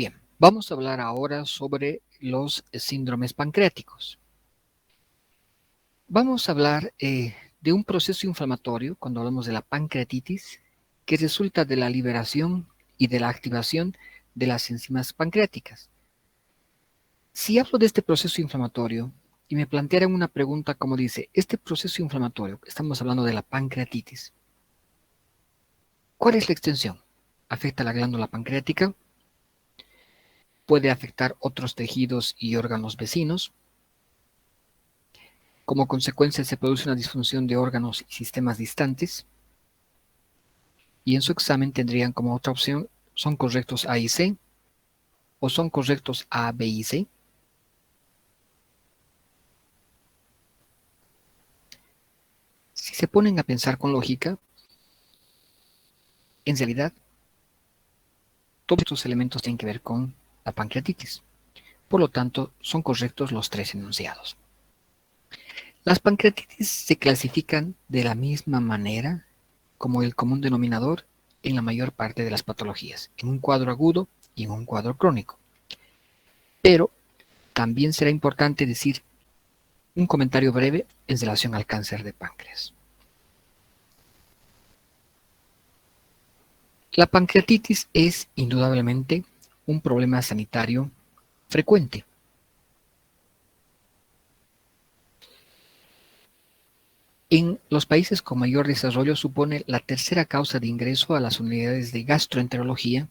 Bien, vamos a hablar ahora sobre los síndromes pancreáticos. Vamos a hablar de un proceso inflamatorio, cuando hablamos de la pancreatitis, que resulta de la liberación y de la activación de las enzimas pancreáticas. Si hablo de este proceso inflamatorio y me plantearan una pregunta como dice, este proceso inflamatorio, estamos hablando de la pancreatitis, ¿cuál es la extensión? ¿Afecta la glándula pancreática? ¿Puede afectar otros tejidos y órganos vecinos? Como consecuencia se produce una disfunción de órganos y sistemas distantes, y en su examen tendrían como otra opción, ¿son correctos A y C? ¿O son correctos A, B y C? Si se ponen a pensar con lógica, en realidad todos estos elementos tienen que ver con la pancreatitis. Por lo tanto, son correctos los tres enunciados. Las pancreatitis se clasifican de la misma manera como el común denominador en la mayor parte de las patologías, en un cuadro agudo y en un cuadro crónico. Pero también será importante decir un comentario breve en relación al cáncer de páncreas. La pancreatitis es indudablemente un problema sanitario frecuente. En los países con mayor desarrollo supone la tercera causa de ingreso a las unidades de gastroenterología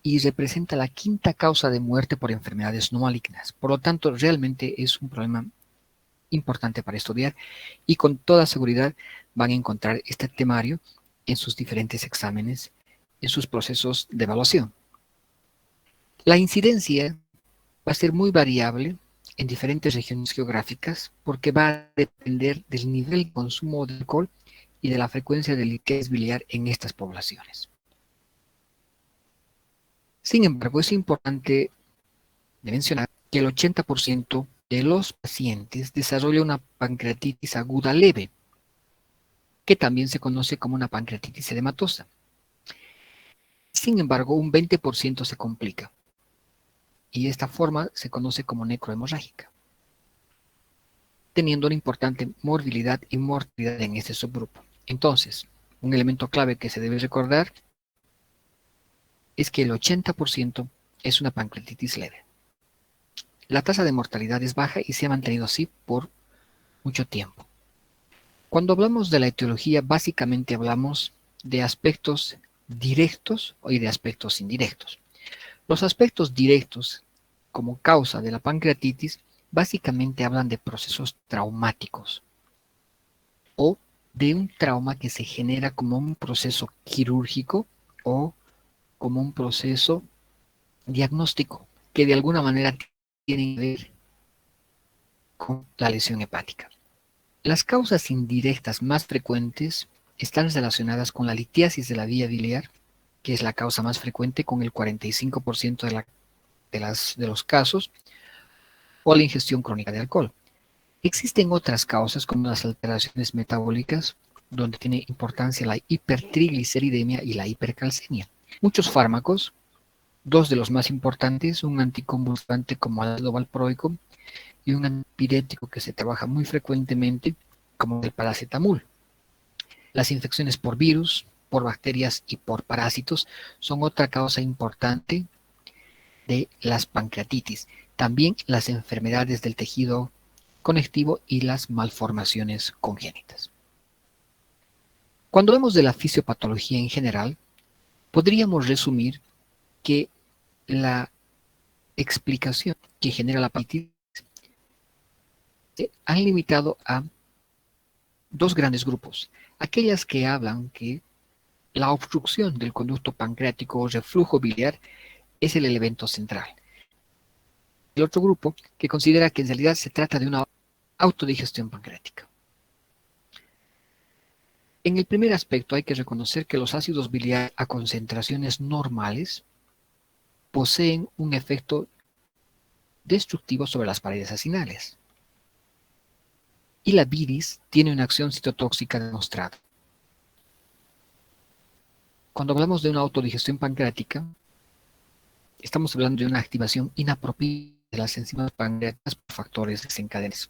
y representa la quinta causa de muerte por enfermedades no malignas. Por lo tanto, realmente es un problema importante para estudiar y con toda seguridad van a encontrar este temario en sus diferentes exámenes, en sus procesos de evaluación. La incidencia va a ser muy variable en diferentes regiones geográficas porque va a depender del nivel de consumo de alcohol y de la frecuencia de liquidez biliar en estas poblaciones. Sin embargo, es importante de mencionar que el 80% de los pacientes desarrolla una pancreatitis aguda leve, que también se conoce como una pancreatitis edematosa. Sin embargo, un 20% se complica y de esta forma se conoce como necrohemorrágica, teniendo una importante morbilidad y mortalidad en este subgrupo. Entonces, un elemento clave que se debe recordar es que el 80% es una pancreatitis leve. La tasa de mortalidad es baja y se ha mantenido así por mucho tiempo. Cuando hablamos de la etiología, básicamente hablamos de aspectos directos y de aspectos indirectos. Los aspectos directos, como causa de la pancreatitis, básicamente hablan de procesos traumáticos o de un trauma que se genera como un proceso quirúrgico o como un proceso diagnóstico que de alguna manera tiene que ver con la lesión hepática. Las causas indirectas más frecuentes están relacionadas con la litiasis de la vía biliar, que es la causa más frecuente con el 45% de los casos, o la ingestión crónica de alcohol. Existen otras causas como las alteraciones metabólicas, donde tiene importancia la hipertrigliceridemia y la hipercalcemia. Muchos fármacos, dos de los más importantes, un anticonvulsivante como el ácido valproico y un antipirético que se trabaja muy frecuentemente como el paracetamol. Las infecciones por virus, por bacterias y por parásitos son otra causa importante de las pancreatitis. También las enfermedades del tejido conectivo y las malformaciones congénitas. Cuando hablamos de la fisiopatología en general, podríamos resumir que la explicación que genera la pancreatitis se han limitado a dos grandes grupos. Aquellas que hablan que la obstrucción del conducto pancreático o reflujo biliar es el elemento central. El otro grupo que considera que en realidad se trata de una autodigestión pancreática. En el primer aspecto hay que reconocer que los ácidos biliares a concentraciones normales poseen un efecto destructivo sobre las paredes acinales. Y la bilis tiene una acción citotóxica demostrada. Cuando hablamos de una autodigestión pancreática, estamos hablando de una activación inapropiada de las enzimas pancreáticas por factores desencadenantes.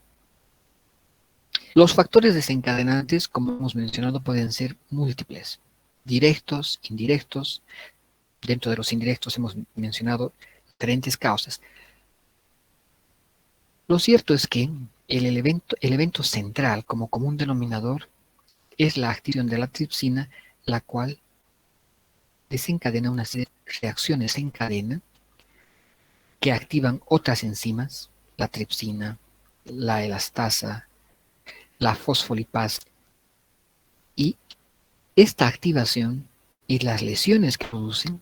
Los factores desencadenantes, como hemos mencionado, pueden ser múltiples, directos, indirectos. Dentro de los indirectos hemos mencionado diferentes causas. Lo cierto es que el evento central como común denominador es la activación de la tripsina, la cual desencadena una serie de reacciones en cadena que activan otras enzimas, la tripsina, la elastasa, la fosfolipasa, y esta activación y las lesiones que producen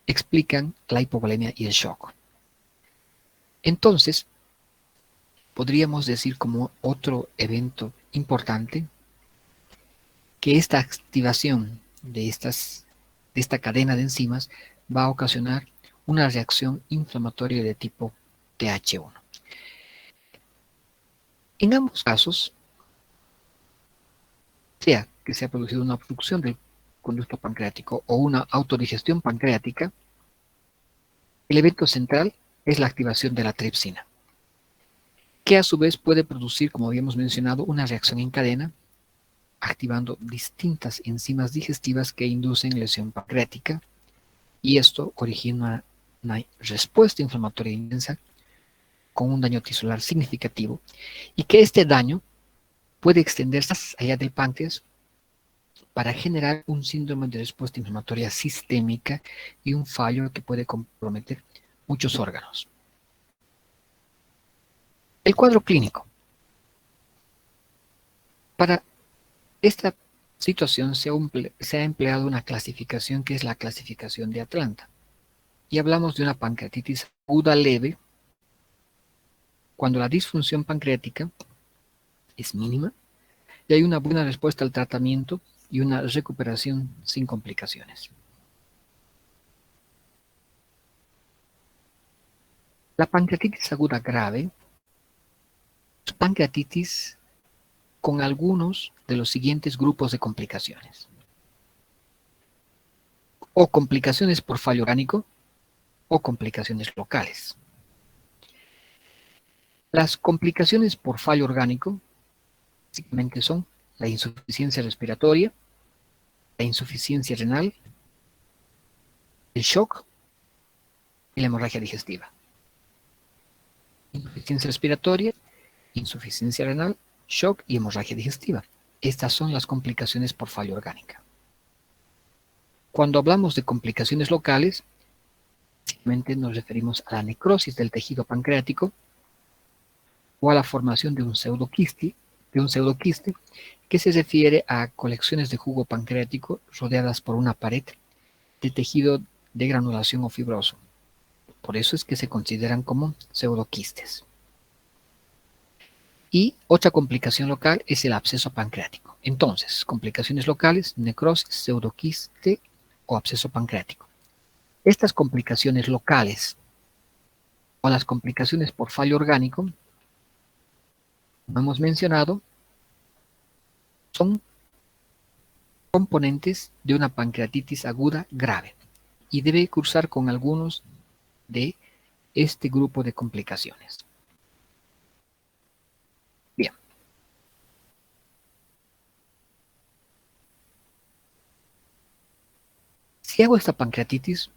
explican la hipovolemia y el shock. Entonces, podríamos decir como otro evento importante que esta activación de esta cadena de enzimas va a ocasionar una reacción inflamatoria de tipo Th1. En ambos casos, sea que se ha producido una obstrucción del conducto pancreático o una autodigestión pancreática, el evento central es la activación de la tripsina, que a su vez puede producir, como habíamos mencionado, una reacción en cadena, activando distintas enzimas digestivas que inducen lesión pancreática, y esto origina una respuesta inflamatoria intensa con un daño tisular significativo, y que este daño puede extenderse más allá del páncreas para generar un síndrome de respuesta inflamatoria sistémica y un fallo que puede comprometer muchos órganos. El cuadro clínico. Para esta situación se ha empleado una clasificación que es la clasificación de Atlanta. Y hablamos de una pancreatitis aguda leve cuando la disfunción pancreática es mínima y hay una buena respuesta al tratamiento y una recuperación sin complicaciones. La pancreatitis aguda grave es pancreatitis con algunos de los siguientes grupos de complicaciones. O complicaciones por fallo orgánico o complicaciones locales. Las complicaciones por fallo orgánico básicamente son la insuficiencia respiratoria, la insuficiencia renal, el shock y la hemorragia digestiva. Insuficiencia respiratoria, insuficiencia renal, shock y hemorragia digestiva. Estas son las complicaciones por falla orgánica. Cuando hablamos de complicaciones locales, básicamente nos referimos a la necrosis del tejido pancreático o a la formación de un pseudoquiste, que se refiere a colecciones de jugo pancreático rodeadas por una pared de tejido de granulación o fibroso. Por eso es que se consideran como pseudoquistes. Y otra complicación local es el absceso pancreático. Entonces, complicaciones locales, necrosis, pseudoquiste o absceso pancreático. Estas complicaciones locales o las complicaciones por fallo orgánico, como hemos mencionado, son componentes de una pancreatitis aguda grave y debe cursar con algunos de este grupo de complicaciones. Bien. Si hago esta pancreatitis,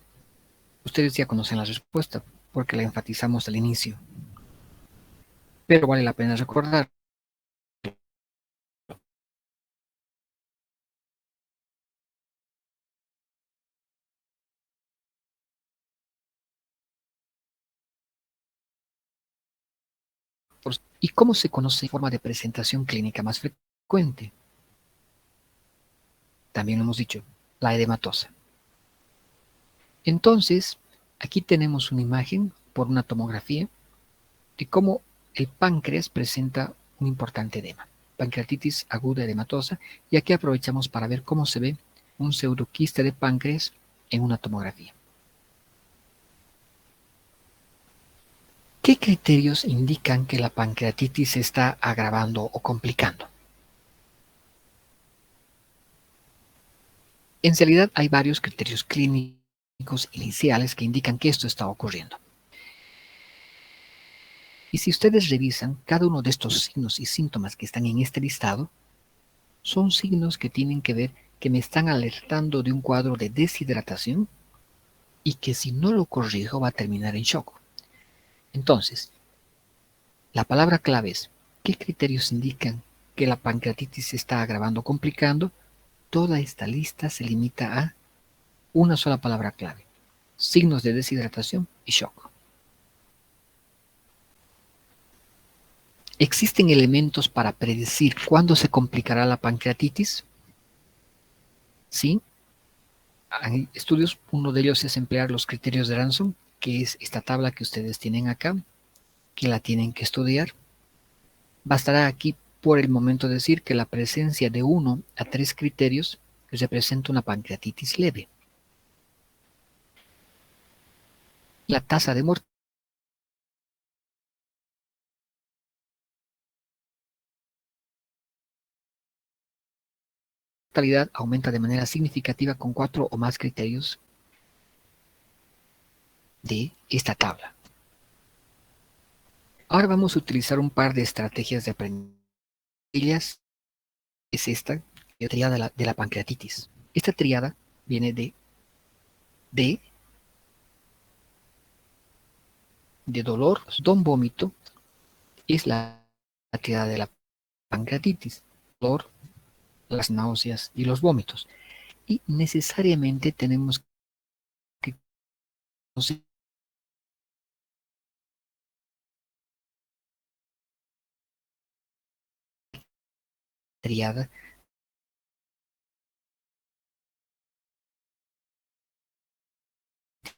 ustedes ya conocen la respuesta porque la enfatizamos al inicio. Pero vale la pena recordar. ¿Y cómo se conoce la forma de presentación clínica más frecuente? También lo hemos dicho, la edematosa. Entonces, aquí tenemos una imagen por una tomografía de cómo el páncreas presenta un importante edema, pancreatitis aguda edematosa, y aquí aprovechamos para ver cómo se ve un pseudoquiste de páncreas en una tomografía. ¿Qué criterios indican que la pancreatitis se está agravando o complicando? En realidad hay varios criterios clínicos iniciales que indican que esto está ocurriendo. Y si ustedes revisan, cada uno de estos signos y síntomas que están en este listado son signos que tienen que ver que me están alertando de un cuadro de deshidratación y que si no lo corrijo va a terminar en shock. Entonces, la palabra clave es, ¿qué criterios indican que la pancreatitis se está agravando o complicando? Toda esta lista se limita a una sola palabra clave: signos de deshidratación y shock. ¿Existen elementos para predecir cuándo se complicará la pancreatitis? Sí, hay estudios. Uno de ellos es emplear los criterios de Ransom, que es esta tabla que ustedes tienen acá, que la tienen que estudiar. Bastará aquí por el momento decir que la presencia de 1 a 3 criterios representa una pancreatitis leve. La tasa de mortalidad aumenta de manera significativa con 4 o más criterios de esta tabla. Ahora vamos a utilizar un par de estrategias de aprendizaje. Es esta, la triada de la pancreatitis. Esta triada viene de dolor, don vómito, es la triada de la pancreatitis. Dolor, las náuseas y los vómitos. Y necesariamente tenemos que conocer la triada para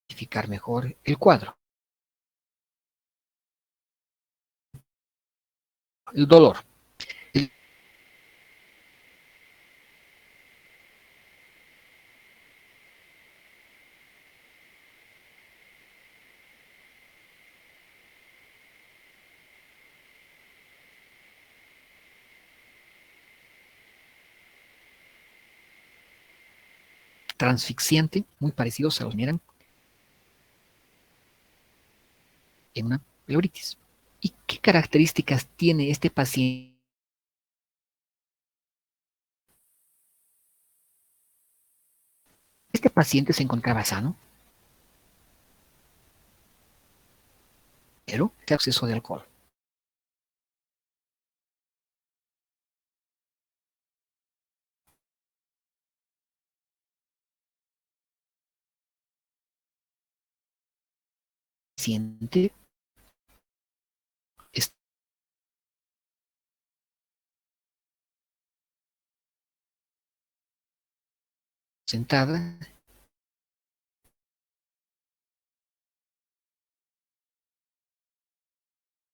identificar mejor el cuadro. El dolor. El transfixiante, muy parecidos a los que miran en una pleuritis. ¿Y qué características tiene este paciente? Este paciente se encontraba sano, pero de exceso de alcohol. El paciente está sentada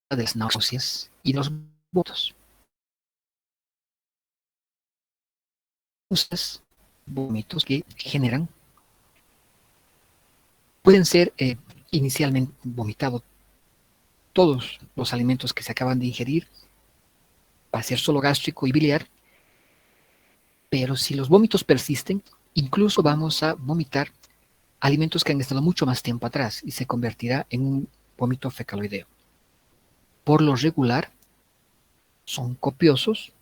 de las náuseas y los vómitos. Vómitos que generan pueden ser inicialmente vomitados todos los alimentos que se acaban de ingerir, va a ser solo gástrico y biliar, pero si los vómitos persisten, incluso vamos a vomitar alimentos que han estado mucho más tiempo atrás y se convertirá en un vómito fecaloideo. Por lo regular, son copiosos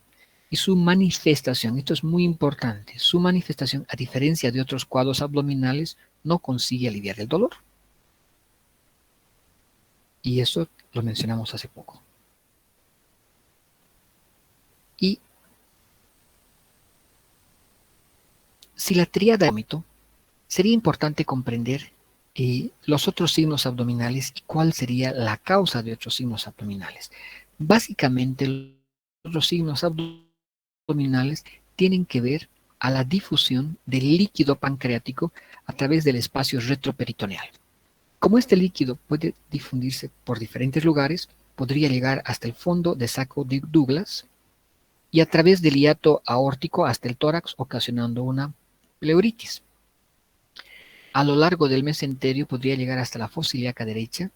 y su manifestación, esto es muy importante, su manifestación, a diferencia de otros cuadros abdominales, no consigue aliviar el dolor. Y eso lo mencionamos hace poco. Y si la tríada de vómito, sería importante comprender los otros signos abdominales y cuál sería la causa de otros signos abdominales. Básicamente, los signos abdominales tienen que ver a la difusión del líquido pancreático a través del espacio retroperitoneal. Como este líquido puede difundirse por diferentes lugares, podría llegar hasta el fondo de saco de Douglas y a través del hiato aórtico hasta el tórax, ocasionando una pleuritis. A lo largo del mesenterio podría llegar hasta la fosa ilíaca derecha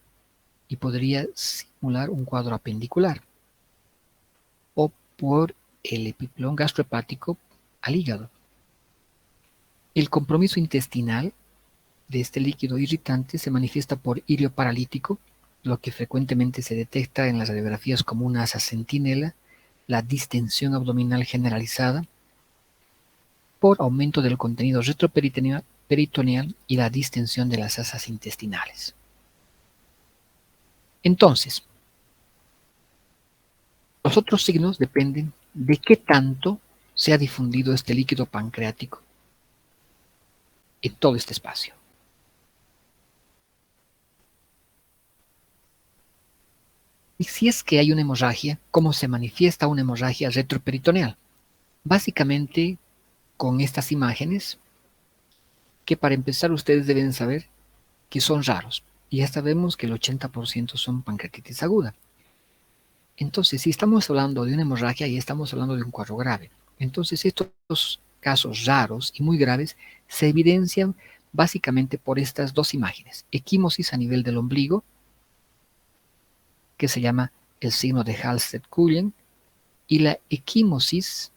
y podría simular un cuadro apendicular, o por el epipelón gastrohepático al hígado. El compromiso intestinal de este líquido irritante se manifiesta por irio paralítico, lo que frecuentemente se detecta en las radiografías como una asa centinela, la distensión abdominal generalizada, por aumento del contenido retroperitoneal y la distensión de las asas intestinales. Entonces, los otros signos dependen de qué tanto se ha difundido este líquido pancreático en todo este espacio. Y si es que hay una hemorragia, ¿cómo se manifiesta una hemorragia retroperitoneal? Básicamente con estas imágenes, que para empezar ustedes deben saber que son raros. Y ya sabemos que el 80% son pancreatitis aguda. Entonces, si estamos hablando de una hemorragia, ya estamos hablando de un cuadro grave. Entonces, estos casos raros y muy graves se evidencian básicamente por estas dos imágenes. Equimosis a nivel del ombligo, que se llama el signo de Halsted-Cullen, y la equimosis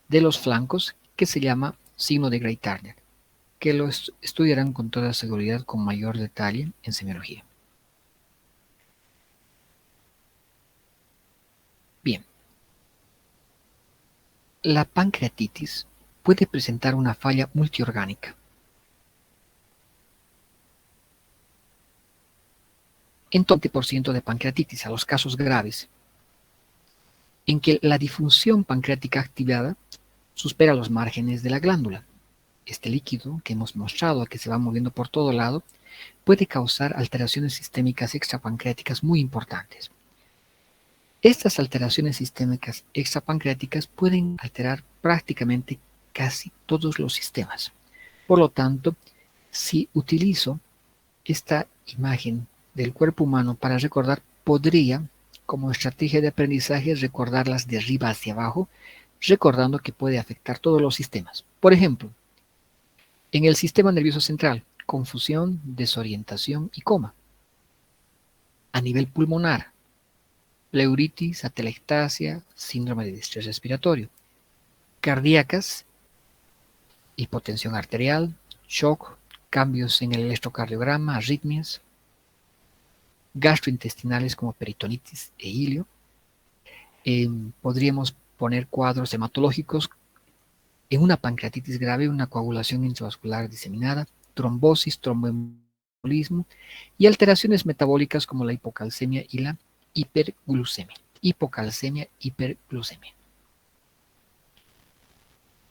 de los flancos, que se llama signo de Grey-Turner, que lo estudiarán con toda seguridad con mayor detalle en semiología. Bien, la pancreatitis puede presentar una falla multiorgánica. En 20% de pancreatitis a los casos graves, en que la disfunción pancreática activada supera los márgenes de la glándula. Este líquido que hemos mostrado que se va moviendo por todo lado puede causar alteraciones sistémicas extrapancreáticas muy importantes. Estas alteraciones sistémicas extrapancreáticas pueden alterar prácticamente casi todos los sistemas. Por lo tanto, si utilizo esta imagen del cuerpo humano para recordar, podría, como estrategia de aprendizaje, recordarlas de arriba hacia abajo, recordando que puede afectar todos los sistemas. Por ejemplo, en el sistema nervioso central, confusión, desorientación y coma. A nivel pulmonar, pleuritis, atelectasia, síndrome de distrés respiratorio. Cardíacas, hipotensión arterial, shock, cambios en el electrocardiograma, arritmias. Gastrointestinales como peritonitis e ilio. Podríamos poner cuadros hematológicos en una pancreatitis grave, una coagulación intravascular diseminada, trombosis, tromboembolismo y alteraciones metabólicas como la hipocalcemia y la hiperglucemia. Hipocalcemia, hiperglucemia.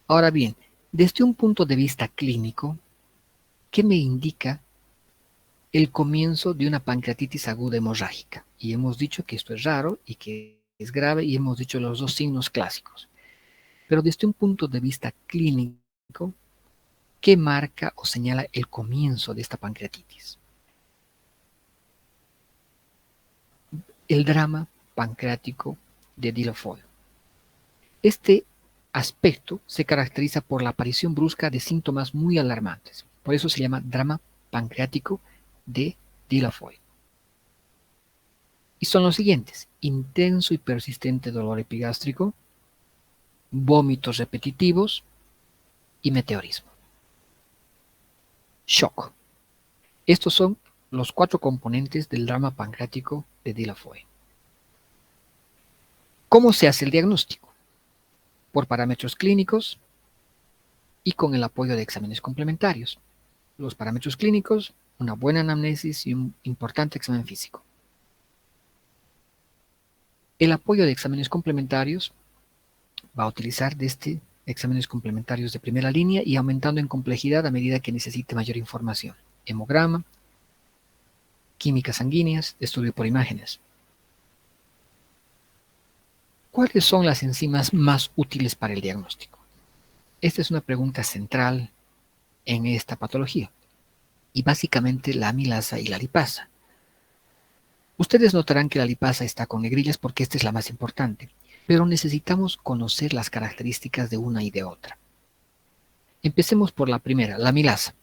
Ahora bien, desde un punto de vista clínico, ¿qué me indica el comienzo de una pancreatitis aguda hemorrágica? Y hemos dicho que esto es raro y que es grave y hemos dicho los dos signos clásicos. Pero desde un punto de vista clínico, ¿qué marca o señala el comienzo de esta pancreatitis? El drama pancreático de Dieulafoy. Este aspecto se caracteriza por la aparición brusca de síntomas muy alarmantes. Por eso se llama drama pancreático de Dieulafoy. Y son los siguientes: intenso y persistente dolor epigástrico, vómitos repetitivos y meteorismo. Shock. Estos son los 4 componentes del drama pancreático de Dieulafoy. ¿Cómo se hace el diagnóstico? Por parámetros clínicos y con el apoyo de exámenes complementarios. Los parámetros clínicos, una buena anamnesis y un importante examen físico. El apoyo de exámenes complementarios va a utilizar exámenes complementarios de primera línea y aumentando en complejidad a medida que necesite mayor información. Hemograma, químicas sanguíneas, estudio por imágenes. ¿Cuáles son las enzimas más útiles para el diagnóstico? Esta es una pregunta central en esta patología. Y básicamente la amilasa y la lipasa. Ustedes notarán que la lipasa está con negrillas porque esta es la más importante, pero necesitamos conocer las características de una y de otra. Empecemos por la primera, la amilasa.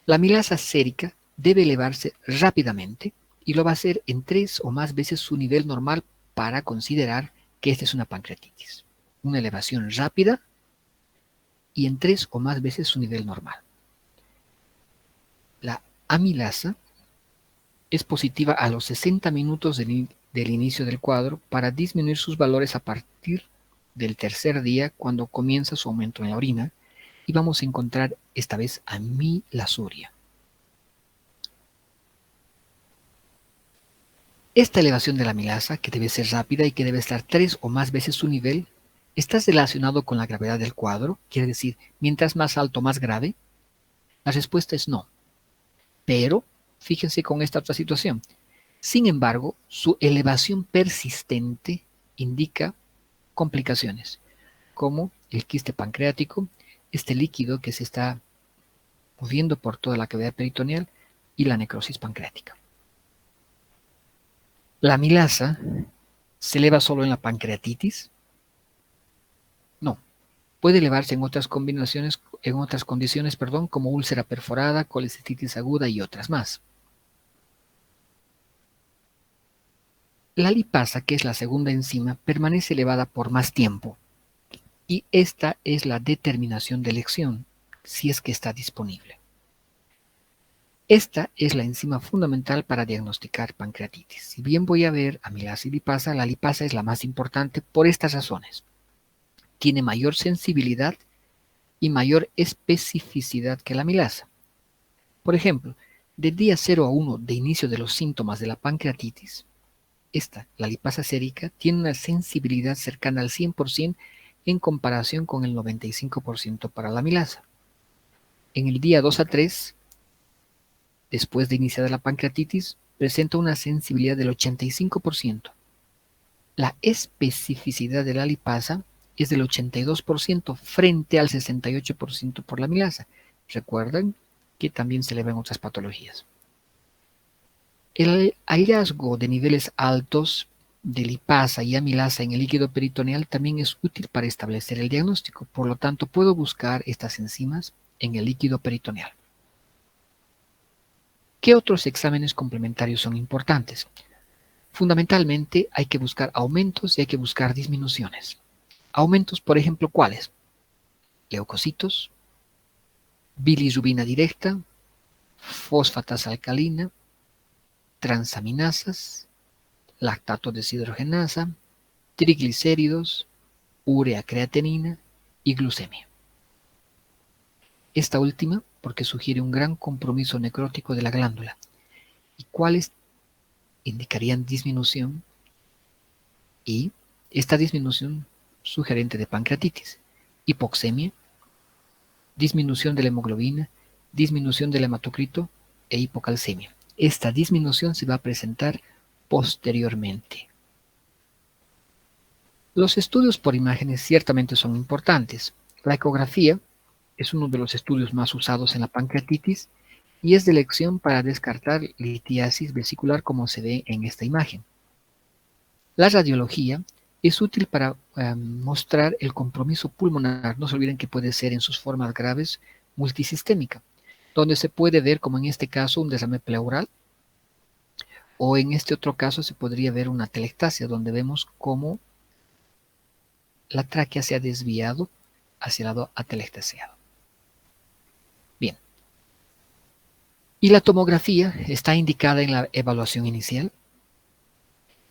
La amilasa sérica debe elevarse rápidamente y lo va a hacer en 3 o más veces su nivel normal para considerar que esta es una pancreatitis. Una elevación rápida y en 3 o más veces su nivel normal. La amilasa es positiva a los 60 minutos del inicio del cuadro para disminuir sus valores a partir del tercer día cuando comienza su aumento en la orina y vamos a encontrar esta vez amilasuria. Esta elevación de la amilasa, que debe ser rápida y que debe estar 3 o más veces su nivel, ¿está relacionado con la gravedad del cuadro? Quiere decir, mientras más alto, más grave. La respuesta es no. Pero, fíjense con esta otra situación. Sin embargo, su elevación persistente indica complicaciones, como el quiste pancreático, este líquido que se está moviendo por toda la cavidad peritoneal y la necrosis pancreática. ¿La amilasa se eleva solo en la pancreatitis? No. Puede elevarse en otras condiciones, como úlcera perforada, colecistitis aguda y otras más. La lipasa, que es la segunda enzima, permanece elevada por más tiempo y esta es la determinación de elección, si es que está disponible. Esta es la enzima fundamental para diagnosticar pancreatitis. Si bien voy a ver amilasa y lipasa, la lipasa es la más importante por estas razones. Tiene mayor sensibilidad y mayor especificidad que la amilasa. Por ejemplo, del día 0 a 1 de inicio de los síntomas de la pancreatitis, la lipasa sérica, tiene una sensibilidad cercana al 100% en comparación con el 95% para la amilasa. En el día 2 a 3, después de iniciar la pancreatitis, presenta una sensibilidad del 85%. La especificidad de la lipasa es del 82% frente al 68% por la amilasa. Recuerden que también se eleva en otras patologías. El hallazgo de niveles altos de lipasa y amilasa en el líquido peritoneal también es útil para establecer el diagnóstico. Por lo tanto, puedo buscar estas enzimas en el líquido peritoneal. ¿Qué otros exámenes complementarios son importantes? Fundamentalmente hay que buscar aumentos y hay que buscar disminuciones. Aumentos, por ejemplo, ¿cuáles? Leucocitos, bilirrubina directa, fosfatasa alcalina, transaminasas, lactato deshidrogenasa, triglicéridos, urea creatinina y glucemia. Esta última porque sugiere un gran compromiso necrótico de la glándula. ¿Y cuáles indicarían disminución? Y esta disminución sugerente de pancreatitis, hipoxemia, disminución de la hemoglobina, disminución del hematocrito e hipocalcemia. Esta disminución se va a presentar posteriormente. Los estudios por imágenes ciertamente son importantes. La ecografía es uno de los estudios más usados en la pancreatitis y es de elección para descartar litiasis vesicular como se ve en esta imagen. La radiología es útil para mostrar el compromiso pulmonar. No se olviden que puede ser en sus formas graves multisistémica, donde se puede ver, como en este caso, un derrame pleural, o en este otro caso se podría ver una telectasia, donde vemos cómo la tráquea se ha desviado hacia el lado atelectasiado. Bien. ¿Y la tomografía está indicada en la evaluación inicial?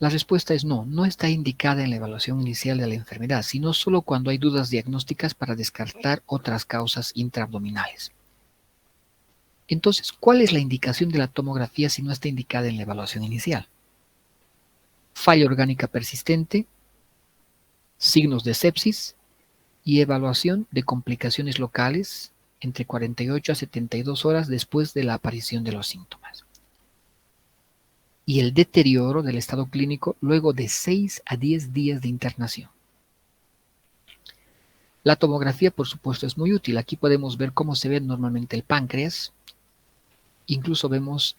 La respuesta es no, no está indicada en la evaluación inicial de la enfermedad, sino solo cuando hay dudas diagnósticas para descartar otras causas intraabdominales. Entonces, ¿cuál es la indicación de la tomografía si no está indicada en la evaluación inicial? Falla orgánica persistente, signos de sepsis y evaluación de complicaciones locales entre 48 a 72 horas después de la aparición de los síntomas. Y el deterioro del estado clínico luego de 6 a 10 días de internación. La tomografía, por supuesto, es muy útil. Aquí podemos ver cómo se ve normalmente el páncreas. Incluso vemos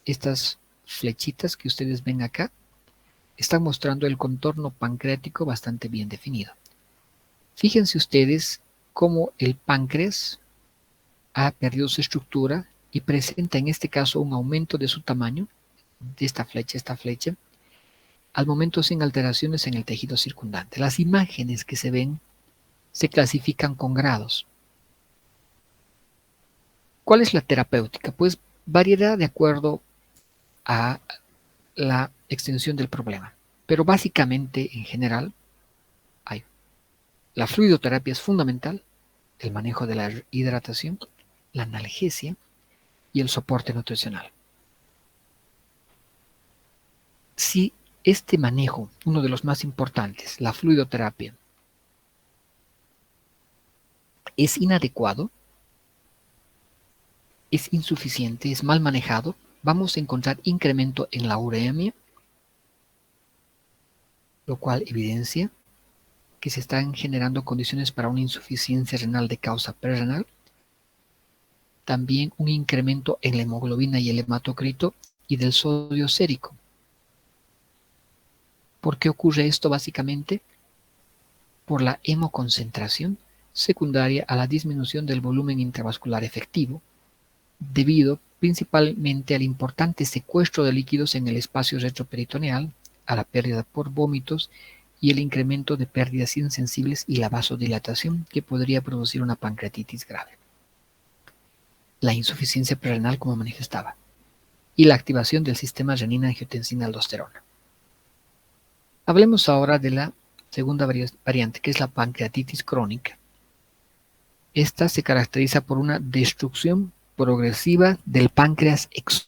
estas flechitas que ustedes ven acá. Están mostrando el contorno pancreático bastante bien definido. Fíjense ustedes cómo el páncreas ha perdido su estructura y presenta en este caso un aumento de su tamaño, de esta flecha, al momento sin alteraciones en el tejido circundante. Las imágenes que se ven se clasifican con grados. ¿Cuál es la terapéutica? Pues variará de acuerdo a la extensión del problema. Pero básicamente, en general, hay. La fluidoterapia es fundamental, el manejo de la hidratación, la analgesia y el soporte nutricional. Si este manejo, uno de los más importantes, la fluidoterapia, es inadecuado, es insuficiente, es mal manejado, vamos a encontrar incremento en la uremia, lo cual evidencia que se están generando condiciones para una insuficiencia renal de causa prerrenal, también un incremento en la hemoglobina y el hematocrito y del sodio sérico. ¿Por qué ocurre esto básicamente? Por la hemoconcentración secundaria a la disminución del volumen intravascular efectivo, debido principalmente al importante secuestro de líquidos en el espacio retroperitoneal, a la pérdida por vómitos y el incremento de pérdidas insensibles y la vasodilatación que podría producir una pancreatitis grave. La insuficiencia prerenal como manifestaba y la activación del sistema renina-angiotensina-aldosterona. Hablemos ahora de la segunda variante, que es la pancreatitis crónica. Esta se caracteriza por una destrucción progresiva del páncreas exógeno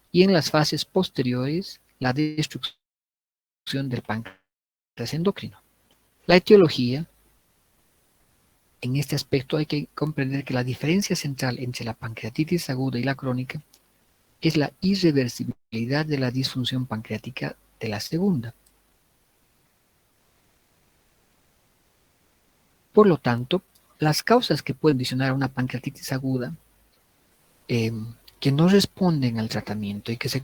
y en las fases posteriores la destrucción del páncreas endocrino. La etiología, en este aspecto hay que comprender que la diferencia central entre la pancreatitis aguda y la crónica es la irreversibilidad de la disfunción pancreática de la segunda. Por lo tanto, las causas que pueden condicionar una pancreatitis aguda que no responden al tratamiento y que se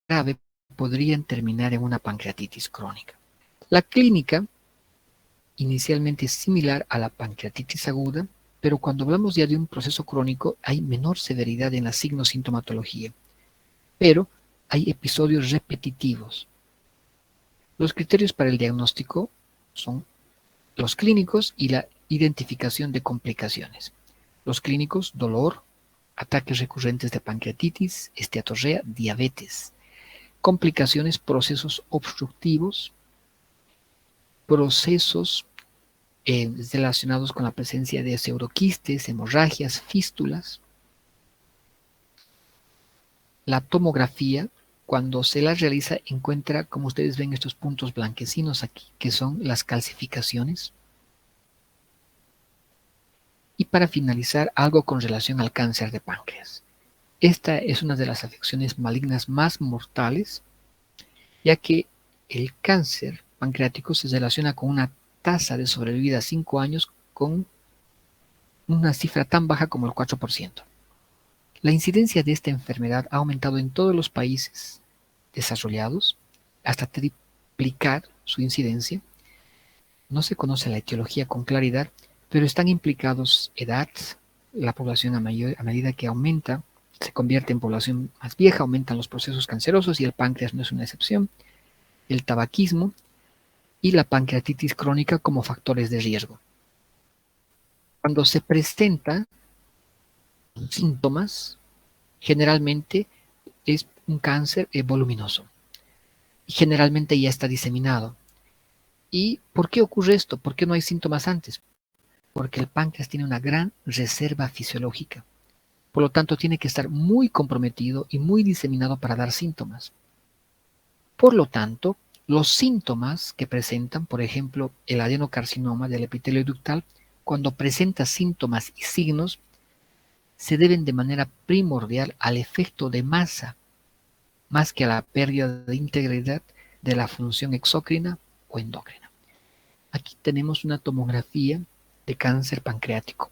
grave podrían terminar en una pancreatitis crónica. La clínica inicialmente es similar a la pancreatitis aguda, pero cuando hablamos ya de un proceso crónico hay menor severidad en la signo-sintomatología, pero hay episodios repetitivos. Los criterios para el diagnóstico son los clínicos y la identificación de complicaciones. Los clínicos, dolor, ataques recurrentes de pancreatitis, esteatorrea, diabetes. Complicaciones, procesos obstructivos, procesos relacionados con la presencia de pseudoquistes, hemorragias, fístulas. La tomografía, cuando se la realiza, encuentra, como ustedes ven, estos puntos blanquecinos aquí, que son las calcificaciones. Y para finalizar, algo con relación al cáncer de páncreas. Esta es una de las afecciones malignas más mortales, ya que el cáncer pancreático se relaciona con una tasa de sobrevida a 5 años con una cifra tan baja como el 4%. La incidencia de esta enfermedad ha aumentado en todos los países desarrollados hasta triplicar su incidencia. No se conoce la etiología con claridad, pero están implicados edad, la población a medida que aumenta, se convierte en población más vieja, aumentan los procesos cancerosos y el páncreas no es una excepción, el tabaquismo y la pancreatitis crónica como factores de riesgo. Cuando se presentan síntomas, generalmente es un cáncer voluminoso y generalmente ya está diseminado. ¿Y por qué ocurre esto? ¿Por qué no hay síntomas antes? Porque el páncreas tiene una gran reserva fisiológica. Por lo tanto, tiene que estar muy comprometido y muy diseminado para dar síntomas. Por lo tanto, los síntomas que presentan, por ejemplo, el adenocarcinoma del epitelio ductal, cuando presenta síntomas y signos, se deben de manera primordial al efecto de masa, más que a la pérdida de integridad de la función exócrina o endocrina. Aquí tenemos una tomografía de cáncer pancreático.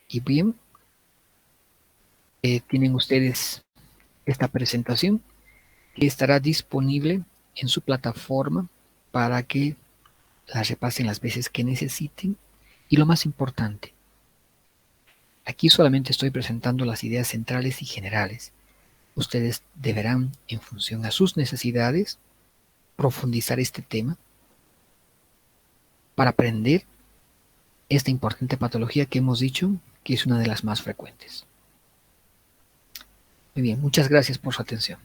Y bien, tienen ustedes esta presentación que estará disponible en su plataforma para que la repasen las veces que necesiten. Y lo más importante, aquí solamente estoy presentando las ideas centrales y generales. Ustedes deberán, en función a sus necesidades, profundizar este tema para aprender esta importante patología que hemos dicho que es una de las más frecuentes. Muy bien, muchas gracias por su atención.